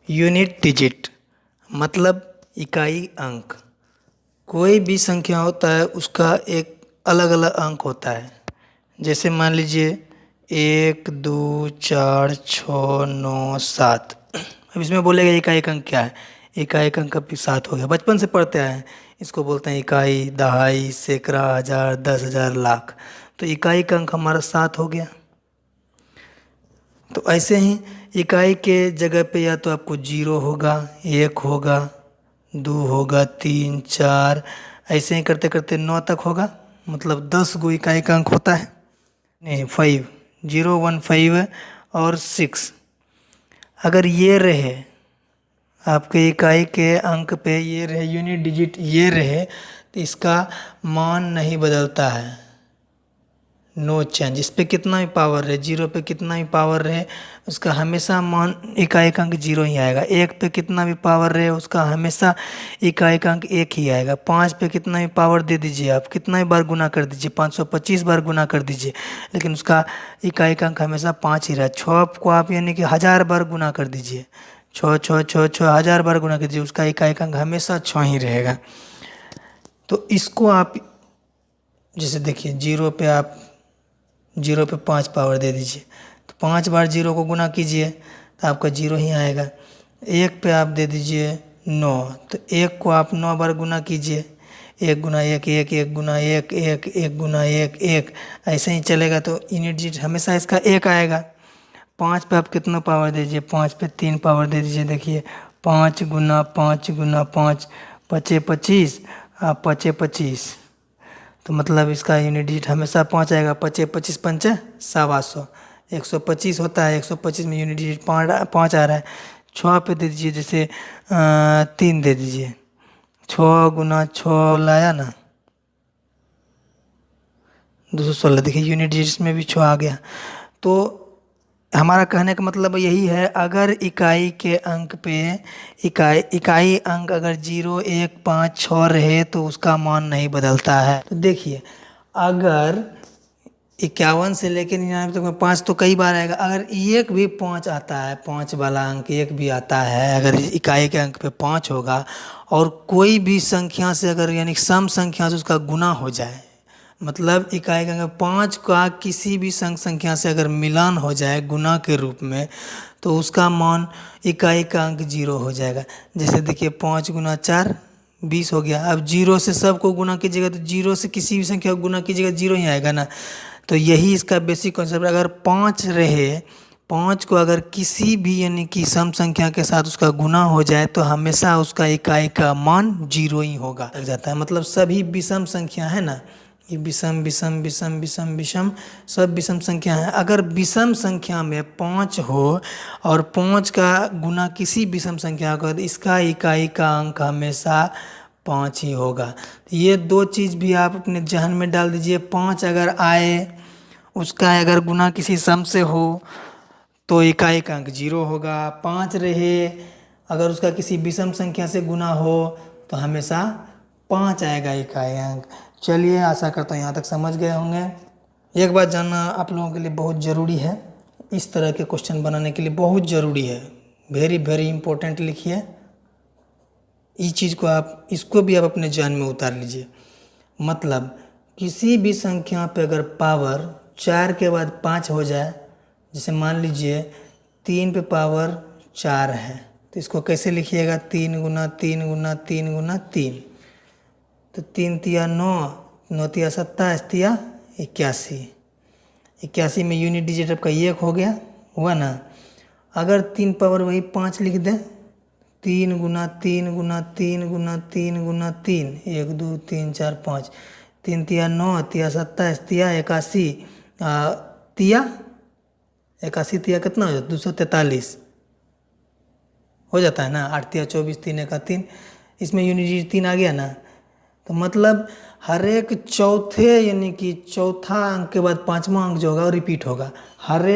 Unit digit मतलब इकाई अंक। कोई भी संख्या होता है उसका एक अलग अलग अंक होता है। जैसे मान लीजिए 1 2 4 6 9 7। अब इसमें बोलेगा इकाई अंक क्या है। इकाई अंक अब 7 हो गया, बचपन से पढ़ते आए हैं। इसको बोलते हैं इकाई, दहाई, सैकड़ा, हजार, 10,000, लाख। तो इकाई का अंक हमारा 7 हो गया। तो ऐसे ही इकाई के जगह पे या तो आपको 0 होगा, 1 होगा, 2 होगा, 3 4, ऐसे ही करते करते 9 तक होगा। मतलब 10 गो इकाई का अंक होता है। नहीं, 5, 0 1 5 और 6। अगर ये रहे आपके इकाई के अंक पे, ये रहे यूनिट डिजिट, ये रहे, तो इसका मान नहीं बदलता है। No change. इस पे कितना भी पावर रहे, 0 पे कितना भी पावर रहे, उसका हमेशा मान इकाई का अंक 0 ही आएगा। 1 पे कितना भी पावर रहे, उसका हमेशा इकाई का अंक 1 ही आएगा। 5 पे कितना भी पावर दे दीजिए, आप कितना ही बार गुना कर दीजिए, 525 बार गुना कर दीजिए, लेकिन उसका इकाई का अंक हमेशा 5 ही रहा। 6 को आप यानी कि 1000 बार गुना कर दीजिए, 6 1000 बार गुना कर दीजिए, उसका इकाई का अंक हमेशा 6 ही रहेगा। तो इसको आप जैसे देखिए, 0 पे 5 पावर दे दीजिए, तो 5 बार 0 को गुना कीजिए तो आपका 0 ही आएगा। 1 पे आप दे दीजिए 9, तो 1 को आप 9 बार गुना कीजिए। 1 गुना 1 1, 1 गुना 1 1, 1 गुना 1 1, ऐसे ही चलेगा। तो यूनिट डिजिट हमेशा इसका 1 आएगा। 5 पे आप कितना पावर दीजिए, 5 पे 3 पावर दे दीजिए। देखिए 5 गुना 5 गुना 5, 5 25, 5 25। तो मतलब इसका यूनिट डिजिट हमेशा 5 आएगा। 5 25 पंचे 125, 125 होता है। 125 में यूनिट डिजिट 5 आ रहा है। 6 पे दे दीजिए, जैसे 3 दे दीजिए, 6 गुना 6 लाया ना, 216। देखिए यूनिट डिजिट में भी 6 आ गया। तो हमारा कहने का मतलब यही है, अगर इकाई के अंक पे इकाई अंक अगर 0 1 5 6 रहे तो उसका मान नहीं बदलता है। तो देखिए, अगर 51 से लेकर 99 तक में 5 तो कई बार आएगा। अगर एक भी 5 आता है, 5 वाला अंक एक भी आता है, अगर इकाई के अंक पे 5 होगा और कोई भी संख्या से अगर यानी सम संख्या से उसका गुना हो जाए, मतलब इकाई का अंक 5 का किसी भी संख्या से अगर मिलान हो जाए गुना के रूप में, तो उसका मान इकाई का अंक 0 हो जाएगा। जैसे देखिए 5 गुना 4 20 हो गया। अब 0 से सबको गुना कीजिएगा तो 0 से किसी भी संख्या को गुना कीजिएगा 0 ही आएगा ना। तो यही इसका बेसिक कॉन्सेप्ट। अगर 5 रहे, 5 को अगर किसी भी यानी कि सम संख्या के साथ उसका गुना हो जाए तो हमेशा उसका इकाई का मान 0 ही होगा लग जाता है। मतलब सभी विषम संख्या है ना, ये विषम विषम विषम विषम विषम सब विषम संख्या है। अगर विषम संख्या में 5 हो और 5 का गुना किसी विषम संख्या को, इसका इकाई का अंक हमेशा 5 ही होगा। तो ये दो चीज़ भी आप अपने जहन में डाल दीजिए। 5 अगर आए, उसका अगर गुना किसी सम से हो तो इकाई का अंक 0 होगा। 5 रहे, अगर उसका किसी विषम संख्या से गुना हो तो हमेशा 5 आएगा इकाई अंक। चलिए, आशा करता हूँ यहाँ तक समझ गए होंगे। एक बात जानना आप लोगों के लिए बहुत ज़रूरी है, इस तरह के क्वेश्चन बनाने के लिए बहुत ज़रूरी है, वेरी वेरी इंपॉर्टेंट लिखिए। इस चीज़ को आप, इसको भी आप अपने जान में उतार लीजिए। मतलब किसी भी संख्या पे अगर पावर 4 के बाद 5 हो जाए, जैसे मान लीजिए 3 पे पावर 4 है, तो इसको कैसे लिखिएगा, 3 गुना 3 गुना 3 गुना 3। तो 3 तिया 9, 9 तिया 27, तिया 81। 81 में यूनिट डिजिट आपका 1 हो गया, हुआ ना। अगर 3 पावर वही 5 लिख दें, 3 गुना 3 गुना 3 गुना 3 गुना 3, 1 2 3 4 5, 3 तिया 9, तिया 27, तिया 81, तिया 81 तिया कितना हो जाता है, 243 हो जाता है ना। 8 तिया 24, 3 1 3, इसमें यूनिट डिजिट 3 आ गया ना। तो मतलब हर एक चौथे यानी कि चौथा अंक के बाद पांचवा अंक जो होगा वो रिपीट होगा। हर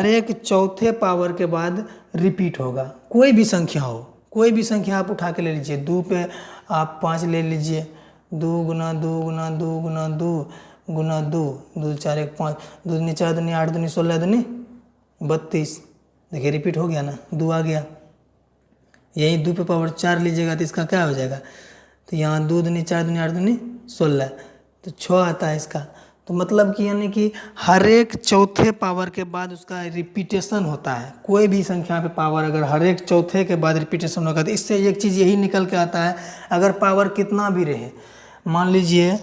एक चौथे पावर के बाद रिपीट होगा। कोई भी संख्या हो, कोई भी संख्या आप उठा के ले लीजिए। 2 पे आप 5 ले लीजिए, 2 गुना 2 गुना 2 गुना 2 गुना 2, 2 4 1 5, 2 दूनी 4 दूनी 8 दूनी 16 दूनी 32, देखिए रिपीट हो गया ना, 2 आ गया। यही 2 पे पावर 4 लीजिएगा तो इसका क्या हो जाएगा, तो यहाँ 2 दूनी 4 दूनी 8 दूनी 16, तो 6 आता है इसका। तो मतलब कि यानी कि हर एक चौथे पावर के बाद उसका रिपीटेशन होता है। कोई भी संख्या पे पावर अगर हर एक चौथे के बाद रिपीटेशन होगा तो इससे एक चीज़ यही निकल के आता है, अगर पावर कितना भी रहे, मान लीजिए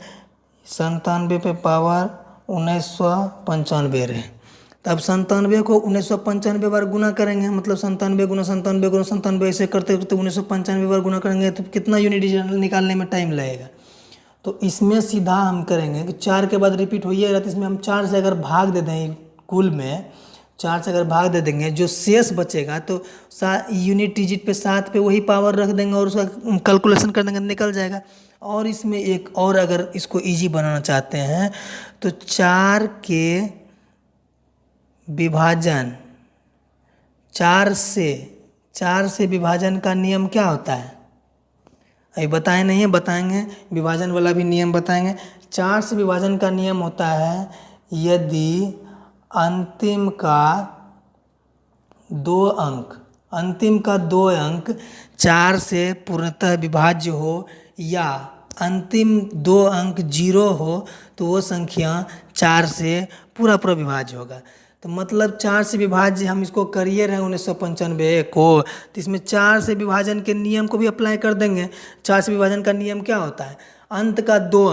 97 पे पावर 1995 रहे, तब 97 को 1995 बार गुना करेंगे, मतलब 97 गुना 97 गुना 97 ऐसे करते करते 1995 बार गुना करेंगे तो कितना यूनिट डिजिट निकालने में टाइम लगेगा। तो इसमें सीधा हम करेंगे कि 4 के बाद रिपीट हो ही रहा, तो इसमें हम 4 से अगर भाग दे दें, कुल में 4 से अगर भाग दे देंगे, जो शेष बचेगा तो यूनिट डिजिट पे 7 पे वही पावर रख देंगे और उसका कैलकुलेशन कर देंगे, निकल जाएगा। और इसमें एक और अगर इसको इजी बनाना चाहते हैं तो 4 के विभाजन 4 से विभाजन का नियम क्या होता है, अभी बताए नहीं है, बताएंगे, विभाजन वाला भी नियम बताएंगे। 4 से विभाजन का नियम होता है, यदि अंतिम का 2 अंक 4 से पूर्णतः विभाज्य हो या अंतिम 2 अंक 0 हो तो वो संख्या 4 से पूरा विभाज्य होगा। तो मतलब 4 से विभाज्य हम इसको करिए रहे 1995 को, तो इसमें 4 से विभाजन के नियम को भी अप्लाई कर देंगे। 4 से विभाजन का नियम क्या होता है, अंत का 2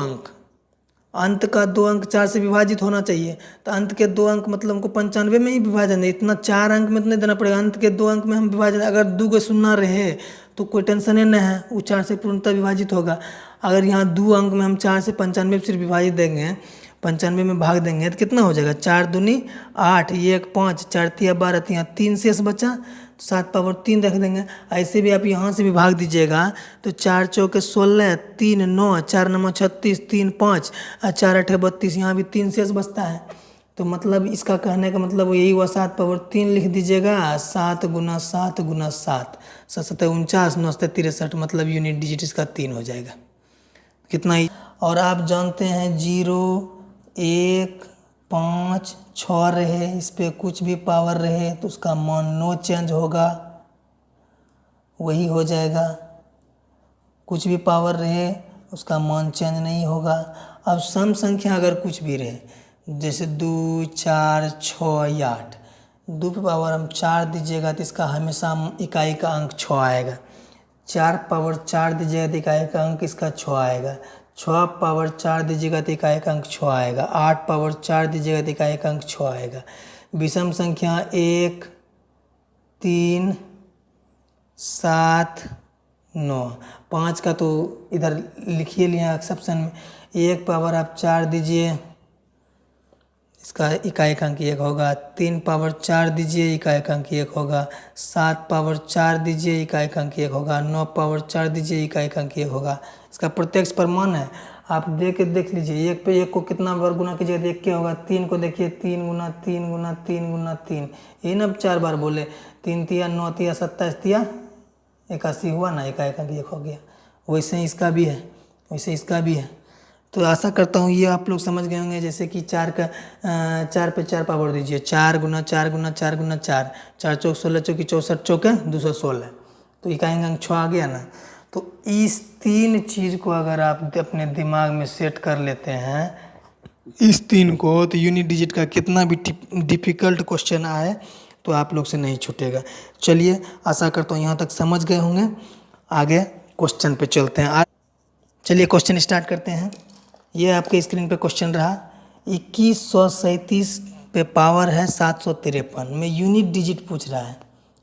अंक 4 से विभाजित होना चाहिए। तो अंत के 2 अंक मतलब हमको 95 में ही विभाजन है, इतना 4 अंक में तो नहीं देना पड़ेगा, अंत के 2 अंक में हम विभाजन, अगर 2 को शून्य रहे तो कोई टेंशन ही नहीं है, वो 4 से पूर्णतः विभाजित होगा। अगर यहाँ 2 अंक में हम 4 से 95 सिर्फ विभाजित देंगे, 95 में भाग देंगे तो कितना हो जाएगा, 4 दूनी 8, 1 5, 4 तिया 12, तो यहाँ 3 शेष बचा, तो 7 पावर 3 रख देंगे। ऐसे भी आप यहाँ से भी भाग दीजिएगा तो 4 चौके 16, 3 9, 4 9 36, 3 5, 4 8 32, यहाँ भी 3 शेष बचता है। तो मतलब इसका कहने का मतलब यही हुआ, 7 पावर 3 लिख दीजिएगा, 7 गुना 7 गुना 7, 7 7 49, 9 63, मतलब यूनिट डिजिट इसका 3 हो जाएगा। कितना ही, और आप जानते हैं 0 1 5 6 रहे, इस पर कुछ भी पावर रहे तो उसका मान नो चेंज होगा, वही हो जाएगा। कुछ भी पावर रहे उसका मान चेंज नहीं होगा। अब सम संख्या अगर कुछ भी रहे, जैसे 2 4 6 या 8, 2 पे पावर हम 4 दीजिएगा तो इसका हमेशा इकाई का अंक 6 आएगा। 4 पावर 4 दीजिएगा तो इकाई का अंक इसका 6 आएगा। 6 पावर 4 दीजिएगा तो इकाई का अंक 6 आएगा। 8 पावर 4 दीजिएगा तो इकाई का अंक 6 आएगा। विषम संख्या 1 3 7 9, 5 का तो इधर लिखिए लिया एक्सेप्शन में। 1 पावर आप 4 दीजिए, इसका इकाई का अंक 1 होगा। 3 पावर 4 दीजिए, इकाई का अंक 1 होगा। 7 पावर 4 दीजिए, इकाई का अंक 1 होगा। 9 पावर 4 दीजिए, इकाई का अंक 1 होगा। इसका प्रत्यक्ष प्रमाण है, आप देख लीजिए। 1 पे 1 को कितना बार गुना कीजिएगा तो 1 क्या होगा। 3 को देखिए, 3 गुना 3 गुना 3 गुना 3, ये ना 4 बार बोले। 3 तिया 9 तिया 27 तिया 81 हुआ ना, इकाई का अंक 1 हो गया। वैसे ही इसका भी है, वैसे इसका भी है। तो आशा करता हूँ ये आप लोग समझ गए होंगे। जैसे कि 4 पे 4 पावर दीजिए, 4 गुना 4 गुना 4 गुना 4, 4 चौक 16 चौकी 64 चौके 216, तो इकाई का अंक 6 आ गया ना। तो इस 3 चीज़ को अगर आप अपने दिमाग में सेट कर लेते हैं, इस 3 को, तो यूनिट डिजिट का कितना भी डिफ़िकल्ट क्वेश्चन आए तो आप लोग से नहीं छूटेगा। चलिए, आशा करता हूँ यहाँ तक समझ गए होंगे। आगे क्वेश्चन पे चलते हैं। चलिए क्वेश्चन स्टार्ट करते हैं। ये आपके स्क्रीन पे क्वेश्चन रहा, 2137 पे पावर है 753 में यूनिट डिजिट पूछ रहा है।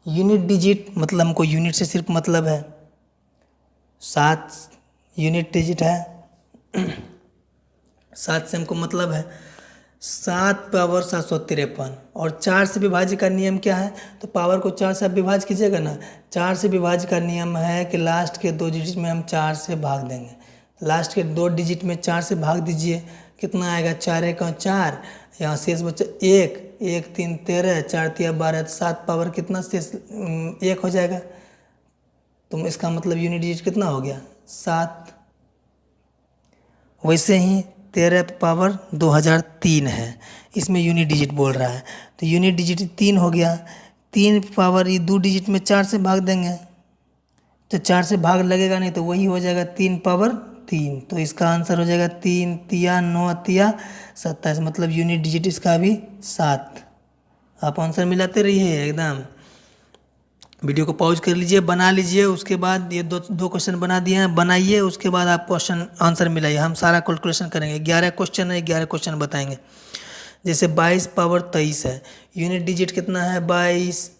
यूनिट डिजिट मतलब हमको यूनिट से सिर्फ मतलब है, 7 यूनिट डिजिट है। 7 से हमको मतलब है। 7 पावर 753 और 4 से विभाज्य का नियम क्या है, तो पावर को 4 से आप विभाज्य कीजिएगा ना। 4 से विभाज्य का नियम है कि लास्ट के 2 डिजिट में हम 4 से भाग देंगे। लास्ट के 2 डिजिट में 4 से भाग दीजिए, कितना आएगा, 4 1 4, यहाँ शेष बच्चा 1 1 3 13, 4 तिया 12, 7 पावर कितना शेष 1 हो जाएगा। तो इसका मतलब यूनिट डिजिट कितना हो गया, 7। वैसे ही 13 पावर 2003 है, इसमें यूनिट डिजिट बोल रहा है, तो यूनिट डिजिट 3 हो गया। 3 पावर ये 2 डिजिट में 4 से भाग देंगे तो 4 से भाग लगेगा नहीं, तो वही हो जाएगा 3 पावर 3। तो इसका आंसर हो जाएगा 3 तिया 9 तिया 27, मतलब यूनिट डिजिट इसका भी 7। आप आंसर मिलाते रहिए एकदम। वीडियो को पॉज कर लीजिए, बना लीजिए, उसके बाद ये दो क्वेश्चन बना दिए हैं, बनाइए, उसके बाद आप क्वेश्चन आंसर मिलाइए। हम सारा कैलकुलेशन करेंगे। 11 क्वेश्चन है, 11 क्वेश्चन बताएंगे। जैसे 22 पावर 23 है, यूनिट डिजिट कितना है 22,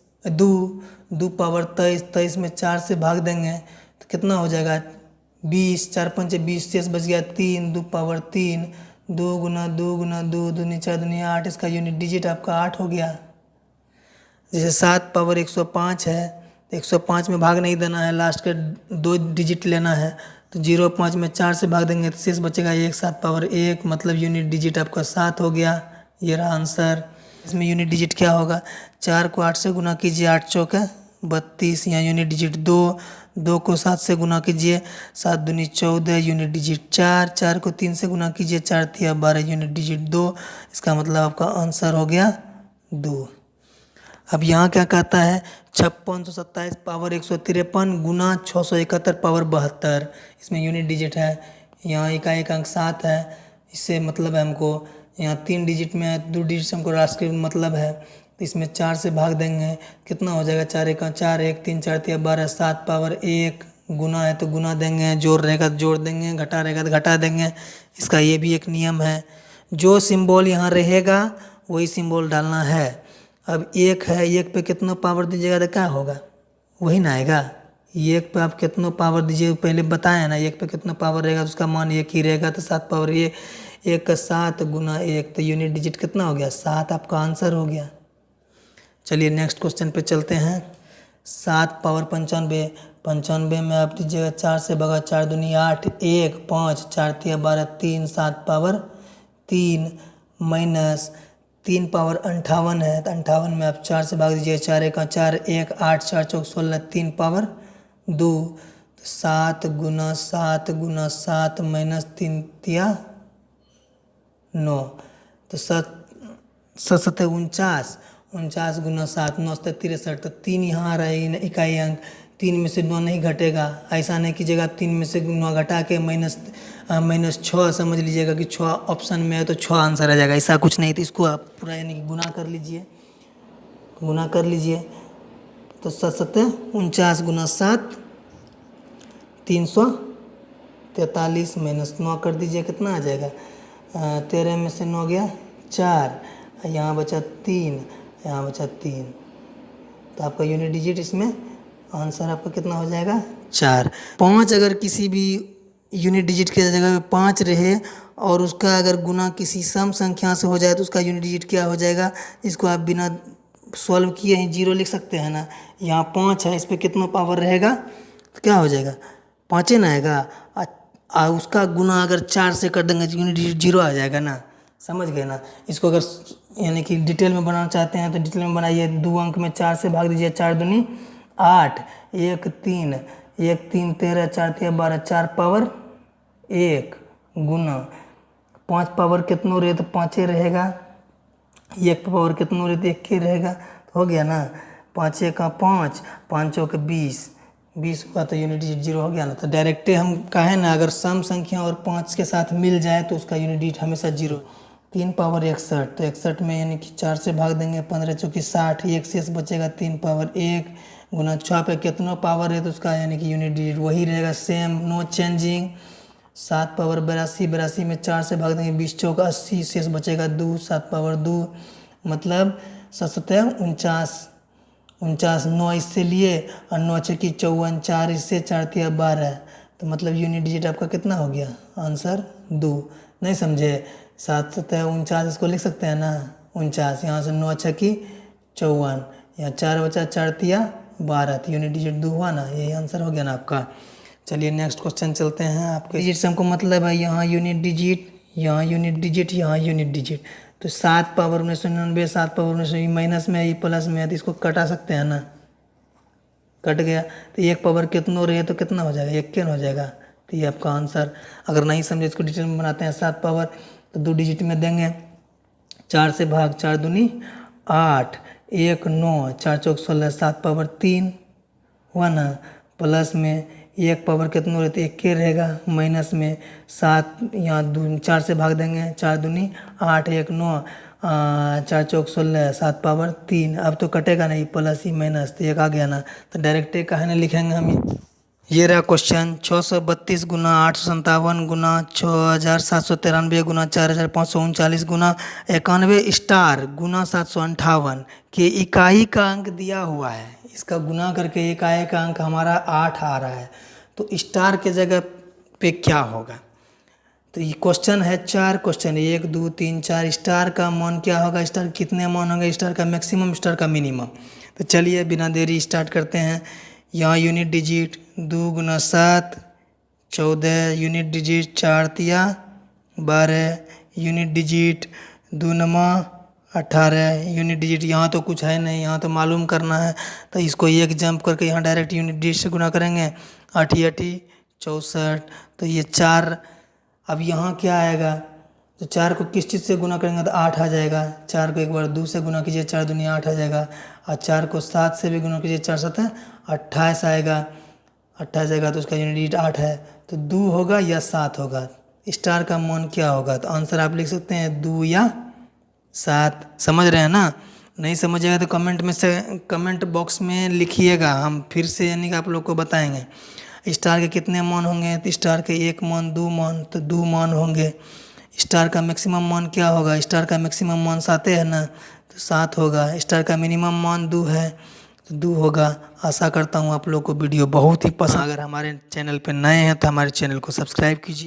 2 पावर 23, 23 में 4 से भाग देंगे तो कितना हो जाएगा 20, 4 पंचे 20, शेष बच गया 3, 2 पावर 3, 2 गुना 2 गुना 2, 2 नी 4 दूनी 8, इसका यूनिट डिजिट आपका 8 हो गया। जैसे 7 पावर 105 है, तो 105 में भाग नहीं देना है, लास्ट के 2 डिजिट लेना है, तो 0.5 में 4 से भाग देंगे तो शेष बचेगा 1, 7 पावर 1, मतलब यूनिट डिजिट आपका 7 हो गया। ये रहा आंसर। इसमें यूनिट डिजिट क्या होगा, 4 को 8 से गुना कीजिए, 8 चौक 32, यहाँ यूनिट डिजिट 2, 2 को 7 से गुना कीजिए, 7 दूनी 14, यूनिट डिजिट 4, 4 को 3 से गुना कीजिए, 4 तिया 12, यूनिट डिजिट 2, इसका मतलब आपका आंसर हो गया 2। अब यहाँ क्या कहता है 5627 पावर 153 गुना 671 पावर 72, इसमें यूनिट डिजिट है, यहाँ इकाई का अंक 7 है, इससे मतलब है हमको यहाँ 3 डिजिट में है, 2 डिजिट से हमको राष्ट्रीय मतलब है, तो इसमें 4 से भाग देंगे कितना हो जाएगा 4 1 4, 1 3 4 तिया 12, 7 पावर 1, गुना है तो गुना देंगे, जोड़ रहेगा तो जोड़ देंगे, घटा रहेगा तो घटा देंगे। इसका ये भी एक नियम है, जो सिंबल यहाँ रहेगा वही सिंबल डालना है। अब 1 है, 1 पे कितना पावर दीजिएगा तो क्या होगा, वही ना आएगा। 1 पे आप कितना पावर दीजिए पहले बताया ना, 1 पे कितना पावर रहेगा तो उसका मान 1 ही रहेगा, तो 7 पावर 1 का 7 गुना 1, तो यूनिट डिजिट कितना हो गया 7, आपका आंसर हो गया। चलिए नेक्स्ट क्वेश्चन पे चलते हैं। 7 पावर 95, 95 में आप दीजिएगा 4 से भगा, 4 दूनी 8, 1 5, 4 तिया 12, 3 7 पावर 3 माइनस 3 पावर 58 है, तो 58 में आप 4 से भाग दीजिए, 4 1 4, 1 8, 4 चौक 16, 3 पावर 2, 7 गुना 7 माइनस 3 तिया 9, तो 7 7 49, 49 गुना 7, 9 63, तो 3 यहाँ आ रहा है इकाई अंक, 3 में से 9 नहीं घटेगा, ऐसा नहीं कीजिएगा 3 में से 9 घटा के माइनस 6 समझ लीजिएगा कि 6 ऑप्शन में है तो 6 आंसर आ जाएगा, ऐसा कुछ नहीं। तो इसको आप पूरा यानी कि गुना कर लीजिए, तो 7 49 गुना 7 343 माइनस 9 कर दीजिए, कितना आ जाएगा 13 में से 9 गया 4, यहाँ बचा 3, यहाँ बचा 3, तो आपका यूनिट डिजिट इसमें आंसर आपका कितना हो जाएगा 4। 5 अगर किसी भी यूनिट डिजिट के जगह 5 रहे और उसका अगर गुना किसी सम संख्या से हो जाए तो उसका यूनिट डिजिट क्या हो जाएगा, इसको आप बिना सॉल्व किए ही 0 लिख सकते हैं ना। यहाँ 5 है, इस पर कितना पावर रहेगा तो क्या हो जाएगा 5 ना आएगा, उसका गुना अगर 4 से कर देंगे तो यूनिट डिजिट 0 आ जाएगा ना, समझ गए ना। इसको अगर यानी कि डिटेल में बनाना चाहते हैं तो डिटेल में बनाइए, 2 अंक में 4 से भाग दीजिए, 4 दूनी 8, 1 3, 1 3 13, 4 तिया 12, 4 पावर 1 गुना 5 पावर कितना रहे तो 5 रहेगा, 1 पावर कितना रहे तो 1 रहेगा, तो हो गया ना 5 1 का 5, 5 चौक 20, 20 हुआ तो यूनिट डिजिट 0 हो गया ना। तो डायरेक्ट हम कहें ना अगर सम संख्या और 5 के साथ मिल जाए तो उसका यूनिट डिजिट हमेशा 0। 3 पावर 61, तो 61 में यानी कि 4 से भाग देंगे, 15 चौकी 60, 1 शेष बचेगा 3 पावर 1 गुना 6 पे कितना पावर है तो उसका यानी कि यूनिट डिजिट वही रहेगा सेम, नो चेंजिंग। 7 पावर 82, 82 में 4 से भाग देंगे, 20 चौक 80, शेष बचेगा 2, 7 पावर 2, मतलब 7 49, 49 9 इससे लिए और 9 छक्की 54, 4 इससे 4 तिया 12, तो मतलब यूनिट डिजिट आपका कितना हो गया आंसर 2। नहीं समझे, 7 7 49 इसको लिख सकते हैं ना 49, यहाँ से 9 छक्की 54, यहाँ 4 बचा 4 तिया 12, तो यूनिट डिजिट 2 हुआ ना, यही आंसर हो गया ना आपका। चलिए नेक्स्ट क्वेश्चन चलते हैं। आपके डिजिट से हमको मतलब है यहाँ यूनिट डिजिट, यहाँ यूनिट डिजिट, यहाँ यूनिट डिजिट, तो 7 पावर 1999, 7 पावर 1999 माइनस में है, ये प्लस में है, तो इसको कटा सकते हैं ना, कट गया, तो 1 पावर कितना रहे तो कितना हो जाएगा 1 हो जाएगा, तो ये आपका आंसर। अगर नहीं समझे इसको डिटेल में बनाते हैं। 7 पावर तो 2 डिजिट में देंगे, 4 से भाग, 4 दूनी 8, 1 9, 4 चौक 16, 7 पावर 3 हुआ ना, प्लस में 1 पावर कितना रहती है, 1 के रहेगा, माइनस में 7 यहाँ 4 से भाग देंगे, 4 दूनी 8, 1 9, 4 चौक 16, 7 पावर 3। अब तो कटेगा नहीं, प्लस ही माइनस, तो 1 आ गया ना, तो डायरेक्ट एक कहा ना लिखेंगे हम। ये रहा क्वेश्चन 632 गुना 857 गुना 6793 गुना 4539 गुना 91 स्टार गुना 758 के इकाई का अंक दिया हुआ है। इसका गुना करके इकाई का अंक हमारा 8 आ रहा है, तो स्टार के जगह पे क्या होगा। तो ये क्वेश्चन है 4 क्वेश्चन, 1 2 3 4। स्टार का मान क्या होगा, स्टार कितने मान होंगे, स्टार का मैक्सिमम, स्टार का मिनिमम। तो चलिए बिना देरी स्टार्ट करते हैं। यहाँ यूनिट डिजिट 2 गुना 7 14, यूनिट डिजिट 4 तिया 12, यूनिट डिजिट 2 नमा 18, यूनिट डिजिट यहाँ तो कुछ है नहीं, यहाँ तो मालूम करना है, तो इसको एक जंप करके यहाँ डायरेक्ट यूनिट डिजिट से गुना करेंगे। 8 8 64, तो ये 4। अब यहाँ क्या आएगा, तो 4 को किस चीज़ से गुना करेंगे तो 8 आ जाएगा। 4 को एक बार 2 से गुना कीजिए, 4 दूनी 8 आ जाएगा, और 4 को 7 से भी गुना कीजिए, 4 7 28 आएगा। 28 आएगा तो उसका यूनिट डिजिट 8 है, तो 2 होगा या 7 होगा। स्टार का मान क्या होगा, तो आंसर आप लिख सकते हैं 2 या 7। समझ रहे हैं ना, नहीं समझिएगा तो कमेंट बॉक्स में लिखिएगा, हम फिर से यानी कि आप लोग को बताएंगे। स्टार के कितने मान होंगे, तो स्टार के 1 मान 2 मान, तो 2 मान होंगे। स्टार का मैक्सिमम मान क्या होगा, स्टार का मैक्सिमम मान 7 है ना, तो 7 होगा। स्टार का मिनिमम मान 2 है, तो 2 होगा। आशा करता हूँ आप लोग को वीडियो बहुत ही पसंद। अगर हमारे चैनल पर नए हैं तो हमारे चैनल को सब्सक्राइब कीजिए।